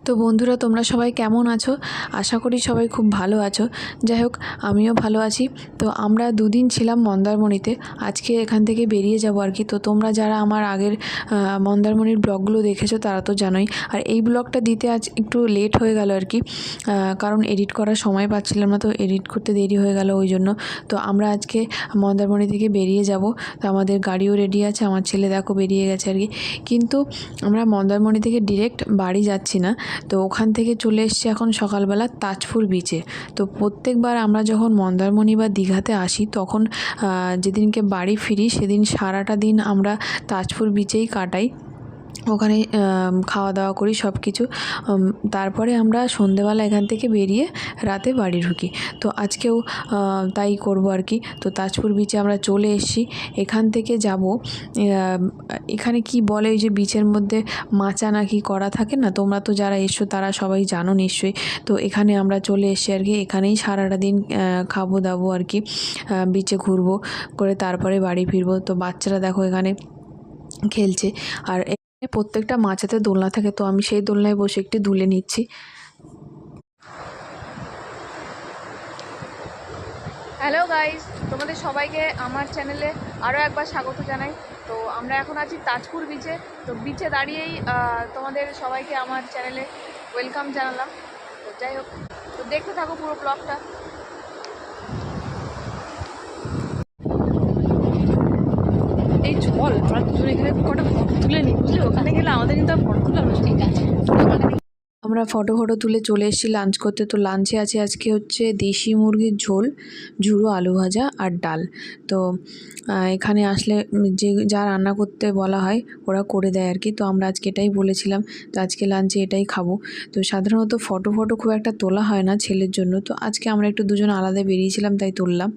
তো বন্ধুরা, তোমরা সবাই কেমন আছো? আশা করি সবাই খুব ভালো আছো। যাই হোক, আমিও ভালো আছি। তো আমরা দুদিন ছিলাম মন্দারমণিতে। আজকে এখান থেকে বেরিয়ে যাব আর কি। তো তোমরা যারা আমার আগের মন্দারমণির ব্লগগুলো দেখেছো তারা তো জানোই। আর এই ব্লগটা দিতে আজ একটু লেট হয়ে গেল আর কি, কারণ এডিট করার সময় পাচ্ছিলাম না, তো এডিট করতে দেরি হয়ে গেল ওই জন্য। তো আমরা আজকে মন্দারমণি থেকে বেরিয়ে যাব। তো আমাদের গাড়িও রেডি আছে, আমার ছেলে দেখো বেরিয়ে গেছে আর কি। কিন্তু আমরা মন্দারমণি থেকে ডিরেক্ট বাড়ি যাচ্ছি না। তো ওখান থেকে চলে এসেছি এখন সকালবেলা তাজপুর বিচে। তো প্রত্যেকবার আমরা যখন মন্দারমণি বা দীঘাতে আসি তখন যেদিনকে বাড়ি ফিরি সেদিন সারাটা দিন আমরা তাজপুর বিচেই কাটাই। ওখানে খাওয়া দাওয়া করি সব কিছু। তারপরে আমরা সন্ধেবেলা এখান থেকে বেরিয়ে রাতে বাড়ি ঢুকি। তো আজকেও তাই করব আর কি। তো তাজপুর বিচে আমরা চলে এসেছি। এখান থেকে যাব, এখানে কি বলে ওই যে বিচের মধ্যে মাচা নাকি করা থাকে না, তোমরা তো যারা এসো তারা সবাই জানো নিশ্চয়ই। তো এখানে আমরা চলে এসেছি আর কি। এখানেই সারাটা দিন খাবো দাবো আর কি, বিচে ঘুরবো করে তারপরে বাড়ি ফিরবো। তো বাচ্চারা দেখো এখানে খেলছে। আর প্রত্যেকটা মাচাতে দোলনা থাকে, তো আমি সেই দোলনায় বসে একটু দুলে নিচ্ছি। হ্যালো গাইস, তোমাদের সবাইকে আমার চ্যানেলে আরও একবার স্বাগত জানাই। তো আমরা এখন আছি তাজপুর বিচে। তো বিচে দাঁড়িয়েই তোমাদের সবাইকে আমার চ্যানেলে ওয়েলকাম জানালাম। তো যাই হোক, তো দেখতে থাকো পুরো ব্লগটা। এই চল আমরা দুজন এখানে কটা ফটো তুলে নিই, বুঝলি? ওখানে গেলে আমাদের কিন্তু ফটো তুলে ঠিক আছে। আমরা ফটো তুলে চলে এসেছি লাঞ্চ করতে। তো লাঞ্চে আছে আজকে হচ্ছে দেশি মুরগির ঝোল, ঝুড়ো আলু ভাজা আর ডাল। তো এখানে আসলে যা রান্না করতে বলা হয় ওরা করে দেয় আর কি। তো আমরা আজকে এটাই বলেছিলাম, তো আজকে লাঞ্চে এটাই খাবো। তো সাধারণত ফটো খুব একটা তোলা হয় না ছেলের জন্য, তো আজকে আমরা একটু দুজন আলাদা বেরিয়েছিলাম তাই তুললাম।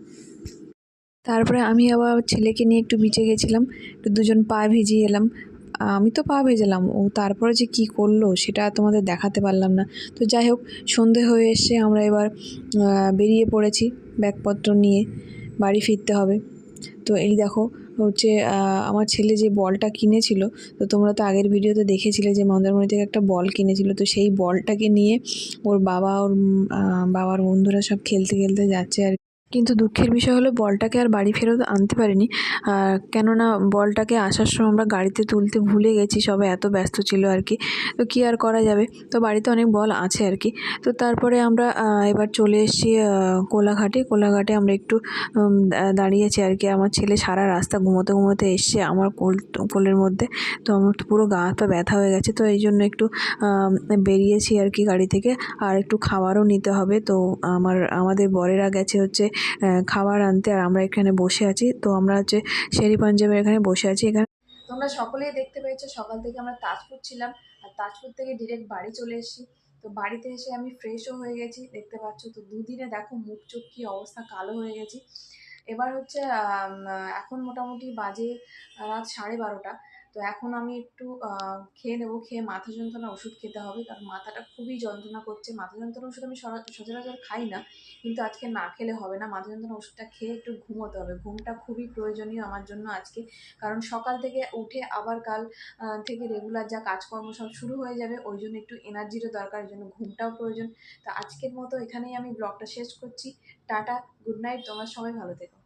তারপরে আমি আবার ছেলেকে নিয়ে একটু বিচে গেছিলাম, একটু দুজন পা ভিজিয়ে এলাম। আমি তো পা ভেজালাম, ও তারপরে যে কি করলো সেটা তোমাদের দেখাতে পারলাম না। তো যাই হোক, সন্ধে হয়ে এসে আমরা এবার বেরিয়ে পড়েছি ব্যাগপত্র নিয়ে, বাড়ি ফিরতে হবে। তো এই দেখো হচ্ছে আমার ছেলে যে বলটা কিনেছিল, তো তোমরা তো আগের ভিডিওতে দেখেছিলে যে মন্দারমণি থেকে একটা বল কিনেছিল। তো সেই বলটাকে নিয়ে ওর বাবা, ওর বাবার বন্ধুরা সব খেলতে খেলতে যাচ্ছে আর কিন্তু দুঃখের বিষয় হলো বলটাকে আর বাড়ি ফেরত আনতে পারিনি। কেননা বলটাকে আসার সময় আমরা গাড়িতে তুলতে ভুলে গেছি, সবাই এত ব্যস্ত ছিল আর কি। তো কী আর করা যাবে, তো বাড়িতে অনেক বল আছে আর কি। তো তারপরে আমরা এবার চলে এসেছি কোলাঘাটে আমরা একটু দাঁড়িয়েছি আর কি। আমার ছেলে সারা রাস্তা ঘুমোতে এসছে আমার কোলের মধ্যে। তো আমার তো পুরো গা হাত পা ব্যথা হয়ে গেছে, তো এই জন্য একটু বেরিয়েছি আর কি গাড়ি থেকে। আর একটু খাবারও নিতে হবে। তো আমাদের বরেরা গেছে হচ্ছে খাবার আনতে, আর আমরা এখানে বসে আছি। তো আমরা হচ্ছে শেরি পাঞ্জাবের এখানে বসে আছি। এখানে তোমরা সকলেই দেখতে পেয়েছো সকাল থেকে আমরা তাজপুর ছিলাম, আর তাজপুর থেকে ডিরেক্ট বাড়ি চলে এসেছি। তো বাড়িতে এসে আমি ফ্রেশও হয়ে গেছি, দেখতে পাচ্ছ। তো দুদিনে দেখো মুখ চোখ কি অবস্থা, কালো হয়ে গেছি। এবার হচ্ছে এখন মোটামুটি বাজে রাত 12:30। তো এখন আমি একটু খেয়ে নেবো, খেয়ে মাথা যন্ত্রণা ওষুধ খেতে হবে, কারণ মাথাটা খুবই যন্ত্রণা করছে। মাথা যন্ত্রণা ওষুধ আমি সচরাচর খাই না, কিন্তু আজকে না খেলে হবে না। মাথা যন্ত্রণা ওষুধটা খেয়ে একটু ঘুমোতে হবে। ঘুমটা খুবই প্রয়োজনীয় আমার জন্য আজকে, কারণ সকাল থেকে উঠে আবার কাল থেকে রেগুলার যা কাজকর্ম সব শুরু হয়ে যাবে, ওই জন্য একটু এনার্জিরও দরকার, ওই জন্য ঘুমটাও প্রয়োজন। তো আজকের মতো এখানেই আমি ব্লগটা শেষ করছি। টাটা, গুড নাইট, তোমরা সবাই ভালো থেকো।